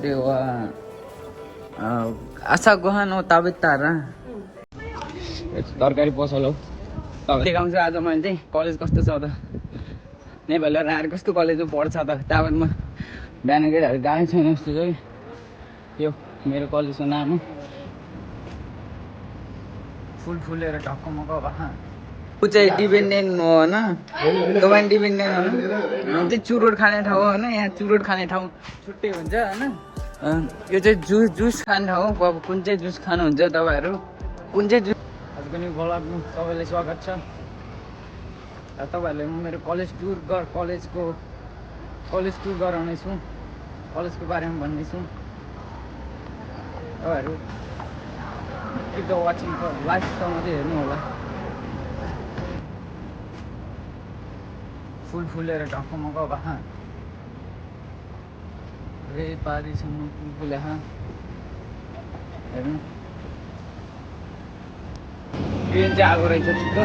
देवा आशा गोहान हो ताबित तारा तरकारी पसल हो देखाउँछु आज मैले चाहिँ कलेज कस्तो छ त नेपाली आएर कस्तो कलेजमा पढ्छ त टावरमा बिहान केटाहरू गएको छैन जस्तो छ कि यो मेरो कलेजको नाम हो फुल फुलेर ढक्कमक्क भए ऊ चाहिँ डिपेन्डेन्ट हो होइन तपाईँ डिपेन्डेन्ट हो भने चाहिँ चुरोट खाने ठाउँ हो होइन यहाँ चुरोट खाने ठाउँ छुट्टै हुन्छ होइन यो चाहिँ जुस खाने ठाउँ हो अब कुन चाहिँ जुस खानुहुन्छ तपाईँहरू कुन चाहिँ जुस आजको न्यू भ्लगमा सबैलाई स्वागत छ तपाईँहरूले म मेरो कलेज टुर गराउनेछु कलेजको बारेमा भन्नेछु तपाईँहरू किप द वाचिङ लास्टसम्म चाहिँ हेर्नु होला फुल फुलेर ढक्कमक्क भए रे पारिसम्म फुल फुले हेर्नु ट्रेन चाहिँ आएको रहेछ छिटो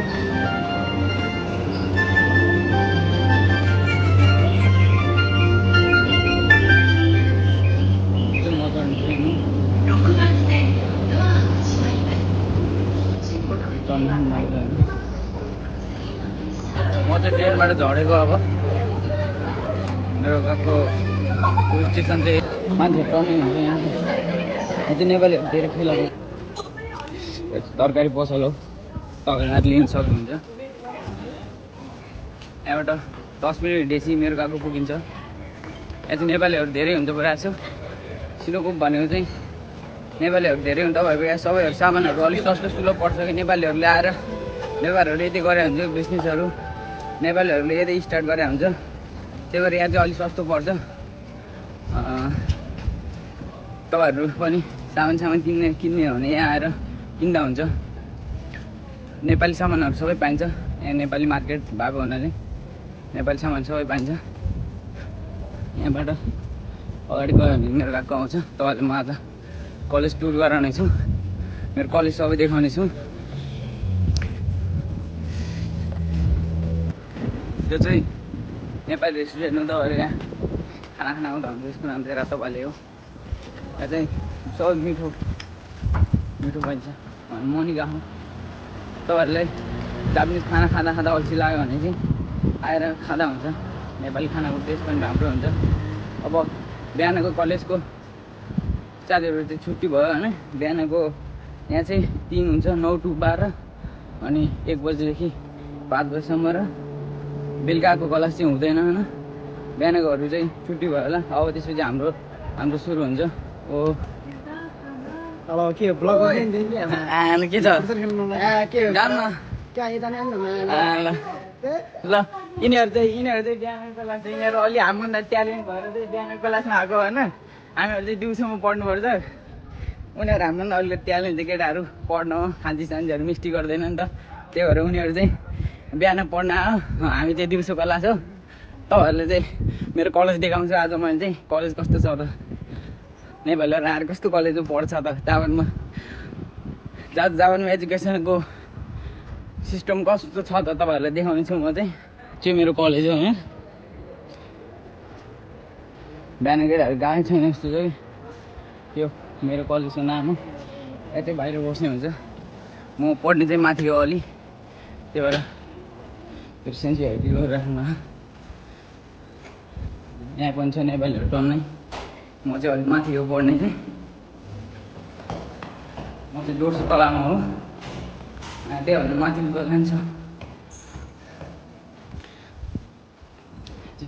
म चाहिँ ट्रेनबाट झरेको अब मेरो गएको स्टेसन चाहिँ मान्छे कमी हुन्छ यहाँ चाहिँ नेपालीहरू धेरै फिलहाल तरकारी पसल हो तपाईँहरू लिन सक्नुहुन्छ यहाँबाट 10 मिनट डेसी मेरो गएको पुगिन्छ यहाँ चाहिँ नेपालीहरू धेरै हुन्छ भइरहेको छु सिलोकुप भनेको चाहिँ नेपालीहरू धेरै हुन्छ तपाईँहरूको यहाँ सबैहरू सामानहरू अलिक सस्तो सुलभ पर्छ कि नेपालीहरूले आएर नेपालीहरूले यति गरे हुन्छ बिजनेसहरू नेपालीहरूले यतै स्टार्ट गरे हुन्छ त्यही भएर यहाँ चाहिँ अलिक सस्तो पर्छ तपाईँहरू पनि सामान किन्ने हो भने यहाँ आएर किन्दा हुन्छ नेपाली सामानहरू सबै पाइन्छ यहाँ नेपाली मार्केट भएको हुनाले नेपाली सामान सबै पाइन्छ यहाँबाट अगाडि गयो भने मेरो गएको आउँछ तपाईँहरूले म आज कलेज टुर गराउने छु मेरो कलेज सबै देखाउने छु त्यो चाहिँ नेपाली रेस्टुरेन्ट हो तपाईँहरू यहाँ खाना आउँदा हुन्छ यसको नाम चाहिँ रातोपाले हो यहाँ चाहिँ सबै मिठो पाइन्छ मनी गएको तपाईँहरूलाई जापानिज खाना खाँदा अल्छी लाग्यो भने चाहिँ आएर खाँदा हुन्छ नेपाली खानाको टेस्ट पनि राम्रो हुन्छ अब बिहानको कलेजको 4 बजे चाहिँ छुट्टी भयो होइन बिहानको यहाँ चाहिँ 3 हुन्छ 9 to 12 अनि 1 बजेदेखि 5 बजीसम्म र बेलुकाको क्लास चाहिँ हुँदैन होइन बिहानकोहरू चाहिँ छुट्टी भयो होला अब त्यसपछि हाम्रो सुरु हुन्छ हो अब के ब्लग के छ ल यिनीहरू चाहिँ बिहानको क्लास यिनीहरू अलि हामीभन्दा ट्यालेन्ट भएर चाहिँ बिहानको क्लासमा आएको होइन हामीहरू चाहिँ दिउँसोमा पढ्नुपर्छ उनीहरू हामीभन्दा अलिकति ट्यालेन्ट चाहिँ केटाहरू पढ्न खान्थीहरू मिस्टी गर्दैन नि त त्यही भएर उनीहरू चाहिँ बिहान पढ्न आयो हामी चाहिँ दिउँसो क्लास हो तपाईँहरूले चाहिँ मेरो कलेज देखाउँछु आज मैले चाहिँ कलेज कस्तो छ त नेपालीहरू आएर कस्तो कलेजमा पढ्छ त जापानमा एजुकेसनको सिस्टम कस्तो छ त तपाईँहरूलाई देखाउने छु म चाहिँ मेरो कलेज हो होइन बिहान केटाहरू गएको छैन जस्तो छ कि यो मेरो कलेजको नाम हो यहाँ चाहिँ बाहिर बस्ने हुन्छ म पढ्ने चाहिँ माथि हो अलि त्यही भएर त्यो सेन्सिटिभिटी गरिराख्नु यहाँ पनि छ नेपालीहरू टन्नै म चाहिँ अलिक माथि हो पढ्ने चाहिँ म चाहिँ दोस्रो तलामा हो त्यही भएर माथि जान्छ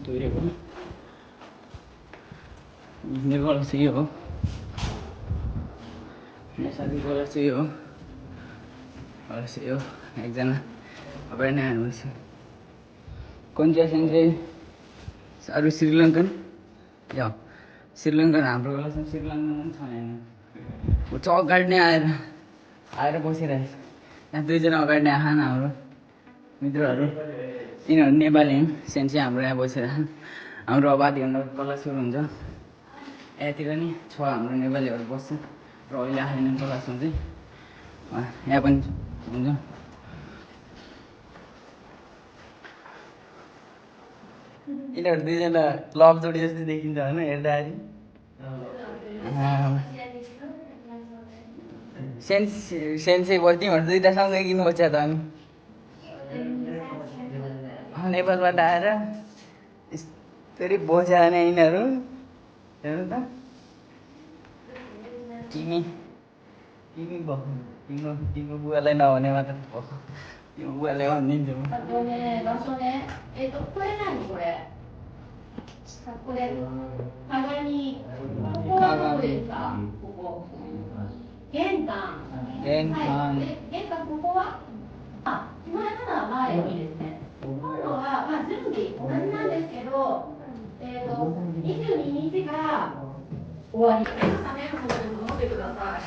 धोइरहेको मेरो कलेज चाहिँ यो हो मेरो साथीको कलेज चाहिँ यो हो कलेज चाहिँ यो एकजना अगाडि नै आउनुहोस् कन्ज्यासन चाहिँ अरू श्रीलङ्कन यो श्रीलङ्कन हाम्रो कलेजमा श्रीलङ्कन छैन ऊ चाहिँ अगाडि नै आएर बसिरहेको छ यहाँ 2 जना अगाडि नै आएन हाम्रो मित्रहरू यिनीहरू नेपाली हुन् सेन चाहिँ हाम्रो यहाँ बसिरहेको हाम्रो अब आधी घन्टा क्लास सुरु हुन्छ यहाँतिर नि छ हाम्रो नेपालीहरू बस्छ र अहिले आएन क्लासमा चाहिँ यहाँ पनि हुन्छ यिनीहरू 2 जना लभ जोडी जस्तो देखिन्छ होइन हेर्दाखेरि सेन्से भयो तिमीहरू दुइटा सँगै किन्नुपर्छ त अनि नेपालबाट आएर यस्तरी बस्या नि यिनीहरू हेर्नु त तिमी तिम्रो बुवालाई नभने मात्र तिम्रो बुवाले भनिदिन्छु म 場所ね、これ何これこれ、鏡、ここはどこですかここ。玄関。玄関。玄関、ここは前のは前にですね。今度は、準備、同じなんですけど、22日から終わり。冷めるほどに持ってください。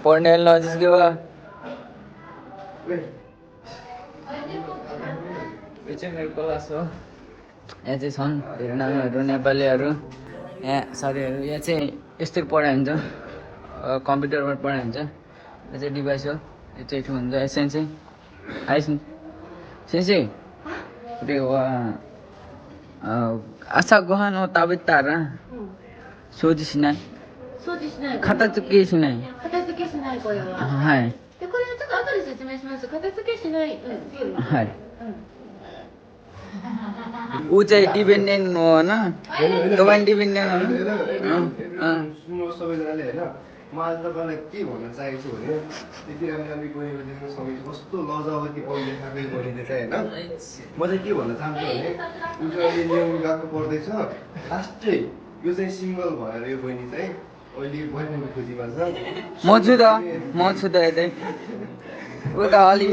पढ्ने नजिस्क्यो यो चाहिँ मेरो क्लास हो यहाँ चाहिँ छन् धेरै नानीहरू नेपालीहरू यहाँ साथीहरू यहाँ चाहिँ यस्तै पढाइ हुन्छ कम्प्युटरमा पढाइ हुन्छ यो चाहिँ डिभाइस हो यो चाहिँ के भन्छ सेन्सेई हाई सेन्सेई 그리고朝ごはんを食べたら掃除しない掃除しない片付けしない片付けしないこれははいでこれちょっと後で説明します片付けしないはい ऊ चाहिँ डिपेन्डेन्ट हो होइन तपाईँ डिपेन्डेन्ट हो सुन्नुहोस् सबैजनाले होइन म आज तपाईँलाई के भन्न चाहेको छु भने यति राम्रो गएको दिन समय कस्तो लजावती पढ देखाएको गरिँदै छ होइन म चाहिँ के भन्न चाहन्छु भने ऊ चाहिँ अहिले ल्याउनु गएको पढ्दैछ लास्टै यो चाहिँ सिङ्गल भएर यो बहिनी चाहिँ अहिले बहिनीको खोजीमा छ म छु त यतै ऊ त अलि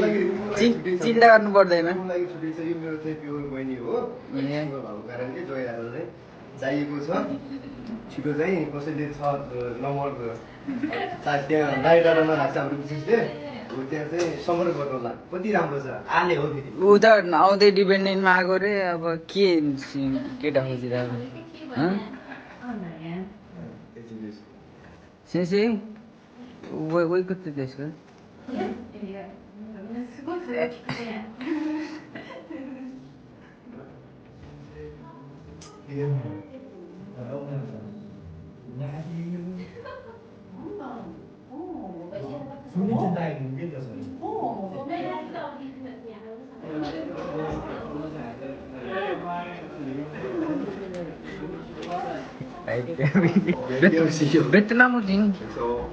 चिन्ता गर्नु पर्दैन लागि छुट्टी छ यो मेरो चाहिँ प्योर बहिनी हो भएको कारणले जोइरहेको चाहिँ चाहिएको छ छिटो चाहिँ कसैले छ नम्बर त्यहाँ डाइटर नराख्छ हाम्रो विशेषले हो त्यहाँ चाहिँ सम्पर्क गर्नु होला कति राम्रो छ आले हो फेरि ऊ त आउँदै डिपेन्डेन्टमा आएको रे अब के केटा खोजिरहेको सेन्सेई वही कति त्यसको すごいそれ聞くね。베트남 어디?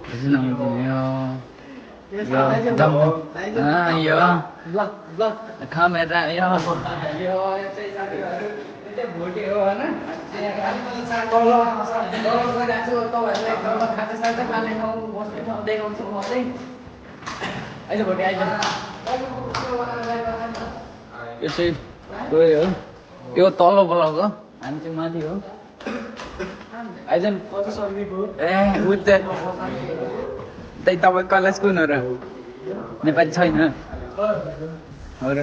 베트남 어디요? 카메라 यो तल्लो ब्लक हो हामी चाहिँ माथि हो आइजन ए उत त्यही तपाईँ कलेज कुन हो र नेपाली छैन हो र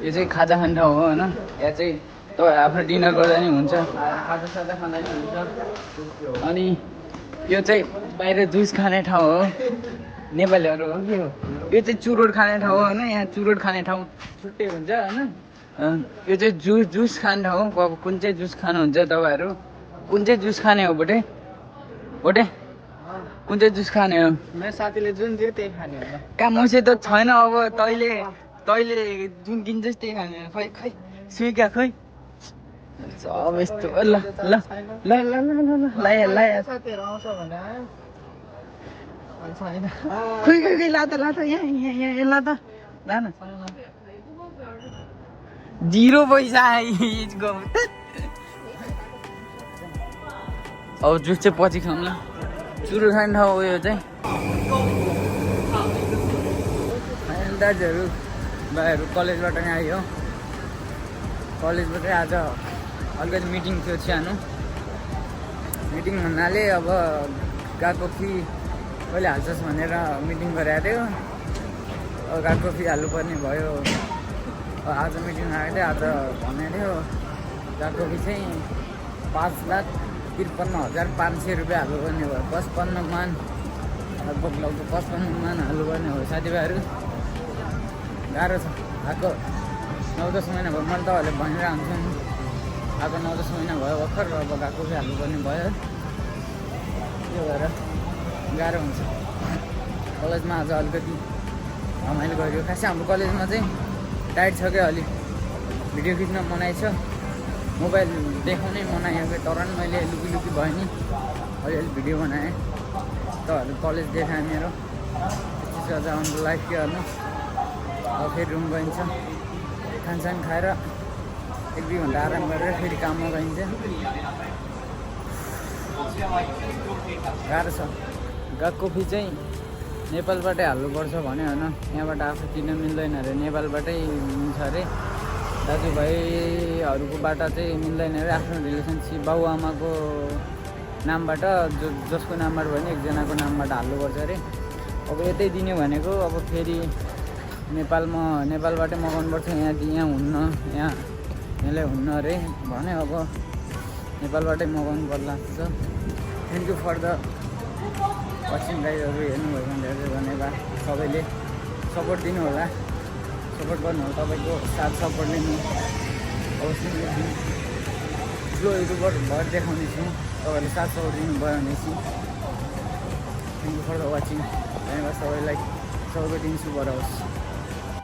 यो चाहिँ खाजा खाने ठाउँ हो होइन यहाँ चाहिँ तपाईँ आफ्नो डिनर गर्दा नि हुन्छ खाजा साजा खाँदा नि हुन्छ अनि यो चाहिँ बाहिर जुस खाने ठाउँ हो नेपालीहरू हो के हो यो चाहिँ चुरोट खाने ठाउँ हो होइन यहाँ चुरोट खाने ठाउँ छुट्टै हुन्छ होइन यो चाहिँ जुस खाने ठाउँ हो अब कुन चाहिँ जुस खानुहुन्छ तपाईँहरू कुन चाहिँ जुस खाने हो बोटे बोटे कुन चाहिँ जुस खाने हो मेरो साथीले जुन दियो त्यही खाने हो कहाँ मसित त छैन अब तैँले जुन किन्छस् त्यही खाने खै खै स्विका खै सब यस्तो ल ल ल ल ल ल लाया साथीहरू आउँछ भने छैन खै खै खै ला त यहाँ ला त ला न 0 पैसा गयो अब जुस चाहिँ पछि खाऊँ ल चुरो खाने ठाउँ हो यो चाहिँ दाजुहरू भाइहरू कलेजबाट नै आयो कलेजबाटै आज अलिकति मिटिङ थियो सानो मिटिङ भन्नाले अब गएको फी कहिले हाल्छस् भनेर मिटिङ गरेको थियो गएको फी हाल्नुपर्ने भयो आज मिटिङ आएको थियो आज भनेको थियो गएको फी चाहिँ 5 लाख 53,500 रुपियाँ हाल्नुपर्ने भयो 55 मान लगभग 55 मान हाल्नुपर्ने हो साथीभाइहरू गाह्रो छ आएको 9-10 महिना भयो मैले तपाईँहरूले भनिरहेको हुन्छु नि आएको 9-10 महिना भयो भर्खर अब गएको फेरि हाल्नुपर्ने भयो त्यो भएर गाह्रो हुन्छ कलेजमा आज अलिकति रमाइलो गऱ्यो खासै हाम्रो कलेजमा चाहिँ टाइट छ क्या अलिक भिडियो खिच्न मनाइ छ मोबाइल देखाउनै मनायो कि तर पनि मैले लुकी भयो नि अलिअलि भिडियो बनाएँ तपाईँहरू कलेज देखाएँ मेरो त्यसपछि अझ हाम्रो लाइफ के गर्नु अब फेरि रुम गइन्छ खानसान खाएर 1-2 घन्टा आराम गरेर फेरि काममा गइन्छ गाह्रो छ गएको फी चाहिँ नेपालबाटै हाल्नुपर्छ भन्यो होइन यहाँबाट आफू किन्न मिल्दैन अरे नेपालबाटै मिल्छ अरे दाजुभाइहरूकोबाट चाहिँ मिल्दैन अरे आफ्नो रिलेसनसिप बाबुआमाको नामबाट जसको नामबाट भयो नि एकजनाको नामबाट हाल्नुपर्छ अरे अब यतै दिने भनेको अब फेरि नेपालबाटै मगाउनुपर्छ यहाँ हुन्न यहाँलाई हुन्न अरे भने अब नेपालबाटै मगाउनु पर्ला जस्तो thank you for the watching गाइजहरू हेर्नुभएको धेरै धन्यवाद सबैले सपोर्ट दिनु होला सपोर्ट गर्नु होला तपाईँको साथ सपोर्टले म अवश्य ठुलो युट्युबर भएर देखाउने छु तपाईँहरूले साथ सपोर्ट दिनुभयो भने चाहिँ thank you for the watching धन्यवाद सबैलाई सबैको दिन शुभ रहोस्